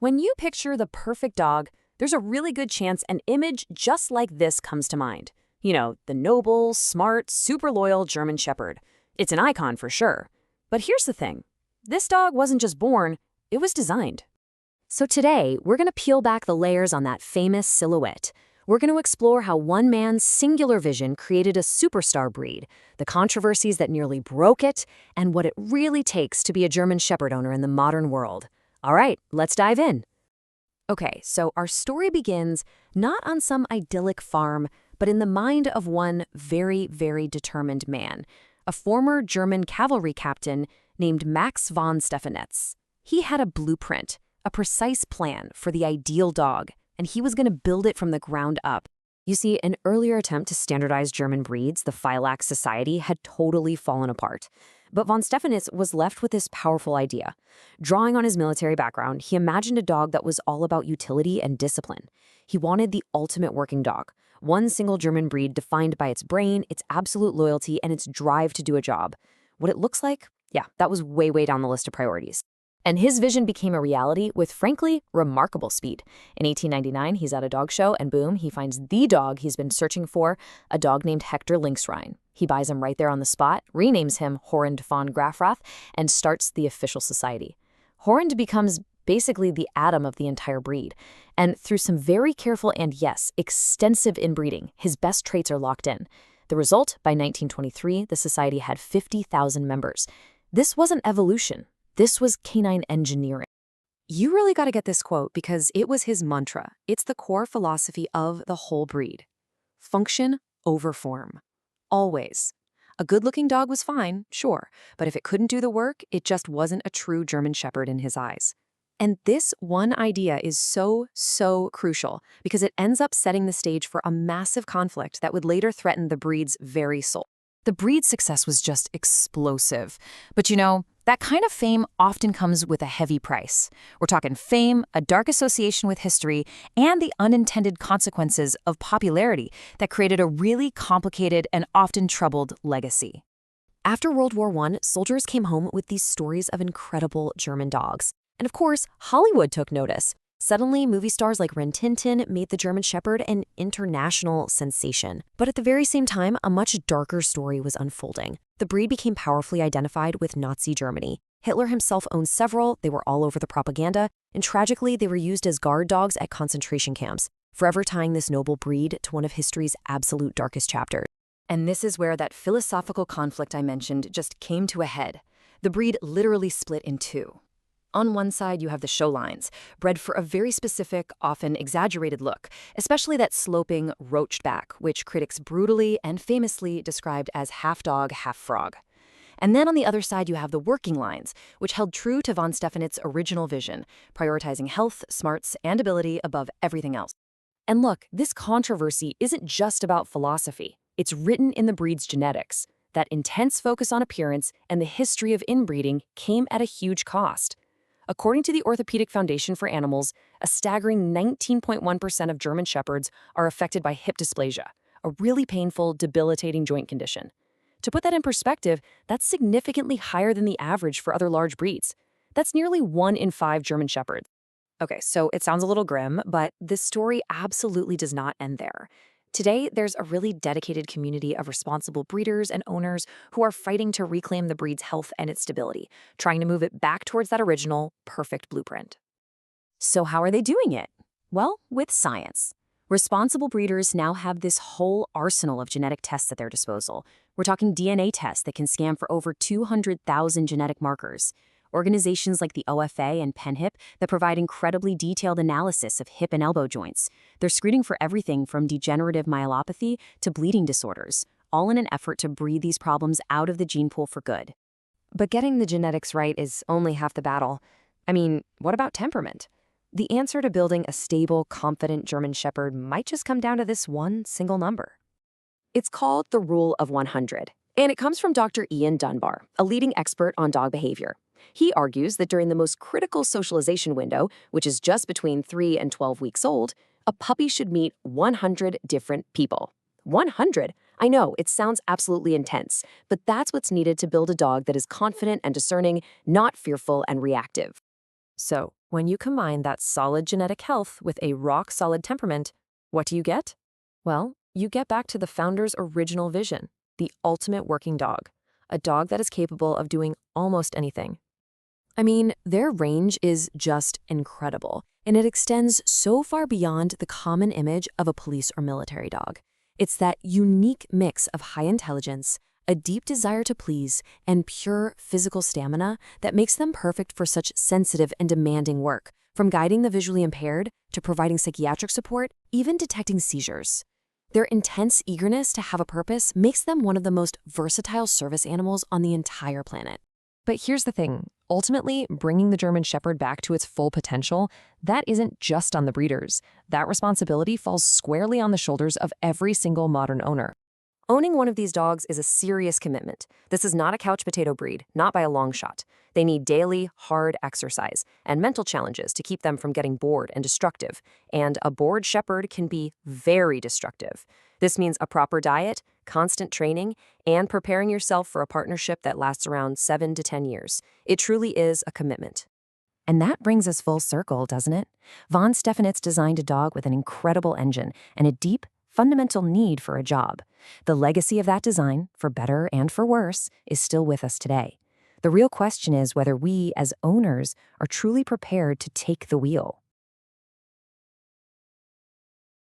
When you picture the perfect dog, there's a really good chance an image just like this comes to mind. You know, the noble, smart, super loyal German Shepherd. It's an icon for sure. But here's the thing. This dog wasn't just born, it was designed. So today, we're going to peel back the layers on that famous silhouette. We're going to explore how one man's singular vision created a superstar breed, the controversies that nearly broke it, and what it really takes to be a German Shepherd owner in the modern world. All right, let's dive in. Okay, so our story begins not on some idyllic farm, but in the mind of one very, very determined man, a former German cavalry captain named Max von Stephanetz. He had a blueprint, a precise plan for the ideal dog, and he was going to build it from the ground up. You see, an earlier attempt to standardize German breeds, the Phylax Society, had totally fallen apart. But von Stephanetz was left with this powerful idea. Drawing on his military background, he imagined a dog that was all about utility and discipline. He wanted the ultimate working dog, one single German breed defined by its brain, its absolute loyalty, and its drive to do a job. What it looks like? Yeah, that was way, way down the list of priorities. And his vision became a reality with, frankly, remarkable speed. In 1899, he's at a dog show, and boom, he finds the dog he's been searching for, a dog named Hector Lynxrhein. He buys him right there on the spot, renames him Horrend von Grafrath, and starts the official society. Horrend becomes basically the atom of the entire breed. And through some very careful and, yes, extensive inbreeding, his best traits are locked in. The result, by 1923, the society had 50,000 members. This wasn't evolution. This was canine engineering. You really got to get this quote because it was his mantra. It's the core philosophy of the whole breed. Function over form. Always. A good-looking dog was fine, sure, but if it couldn't do the work, it just wasn't a true German Shepherd in his eyes. And this one idea is so crucial because it ends up setting the stage for a massive conflict that would later threaten the breed's very soul. The breed's success was just explosive. But you know, that kind of fame often comes with a heavy price. We're talking fame, a dark association with history, and the unintended consequences of popularity that created a really complicated and often troubled legacy. After World War I, soldiers came home with these stories of incredible German dogs. And of course, Hollywood took notice. Suddenly, movie stars like Rin Tin Tin made the German Shepherd an international sensation. But at the very same time, a much darker story was unfolding. The breed became powerfully identified with Nazi Germany. Hitler himself owned several, they were all over the propaganda, and tragically, they were used as guard dogs at concentration camps, forever tying this noble breed to one of history's absolute darkest chapters. And this is where that philosophical conflict I mentioned just came to a head. The breed literally split in two. On one side, you have the show lines, bred for a very specific, often exaggerated look, especially that sloping, roached back, which critics brutally and famously described as half dog, half frog. And then on the other side, you have the working lines, which held true to von Stefanetz's original vision, prioritizing health, smarts, and ability above everything else. And look, this controversy isn't just about philosophy. It's written in the breed's genetics. That intense focus on appearance and the history of inbreeding came at a huge cost. According to the Orthopedic Foundation for Animals, a staggering 19.1% of German Shepherds are affected by hip dysplasia, a really painful, debilitating joint condition. To put that in perspective, that's significantly higher than the average for other large breeds. That's nearly 1 in 5 German Shepherds. Okay, so it sounds a little grim, but this story absolutely does not end there. Today, there's a really dedicated community of responsible breeders and owners who are fighting to reclaim the breed's health and its stability, trying to move it back towards that original, perfect blueprint. So how are they doing it? Well, with science. Responsible breeders now have this whole arsenal of genetic tests at their disposal. We're talking DNA tests that can scan for over 200,000 genetic markers. Organizations like the OFA and PenHip that provide incredibly detailed analysis of hip and elbow joints. They're screening for everything from degenerative myelopathy to bleeding disorders, all in an effort to breed these problems out of the gene pool for good. But getting the genetics right is only half the battle. I mean, what about temperament? The answer to building a stable, confident German Shepherd might just come down to this one single number. It's called the Rule of 100, and it comes from Dr. Ian Dunbar, a leading expert on dog behavior. He argues that during the most critical socialization window, which is just between 3 and 12 weeks old, a puppy should meet 100 different people. 100? I know, it sounds absolutely intense, but that's what's needed to build a dog that is confident and discerning, not fearful and reactive. So, when you combine that solid genetic health with a rock-solid temperament, what do you get? Well, you get back to the founder's original vision, the ultimate working dog, a dog that is capable of doing almost anything. I mean, their range is just incredible, and it extends so far beyond the common image of a police or military dog. It's that unique mix of high intelligence, a deep desire to please, and pure physical stamina that makes them perfect for such sensitive and demanding work, from guiding the visually impaired to providing psychiatric support, even detecting seizures. Their intense eagerness to have a purpose makes them one of the most versatile service animals on the entire planet. But here's the thing. Ultimately, bringing the German Shepherd back to its full potential, that isn't just on the breeders. That responsibility falls squarely on the shoulders of every single modern owner. Owning one of these dogs is a serious commitment. This is not a couch potato breed, not by a long shot. They need daily, hard exercise and mental challenges to keep them from getting bored and destructive. And a bored shepherd can be very destructive. This means a proper diet, constant training, and preparing yourself for a partnership that lasts around 7 to 10 years. It truly is a commitment. And that brings us full circle, doesn't it? Von Stephanitz designed a dog with an incredible engine and a deep, fundamental need for a job. The legacy of that design, for better and for worse, is still with us today. The real question is whether we, as owners, are truly prepared to take the wheel.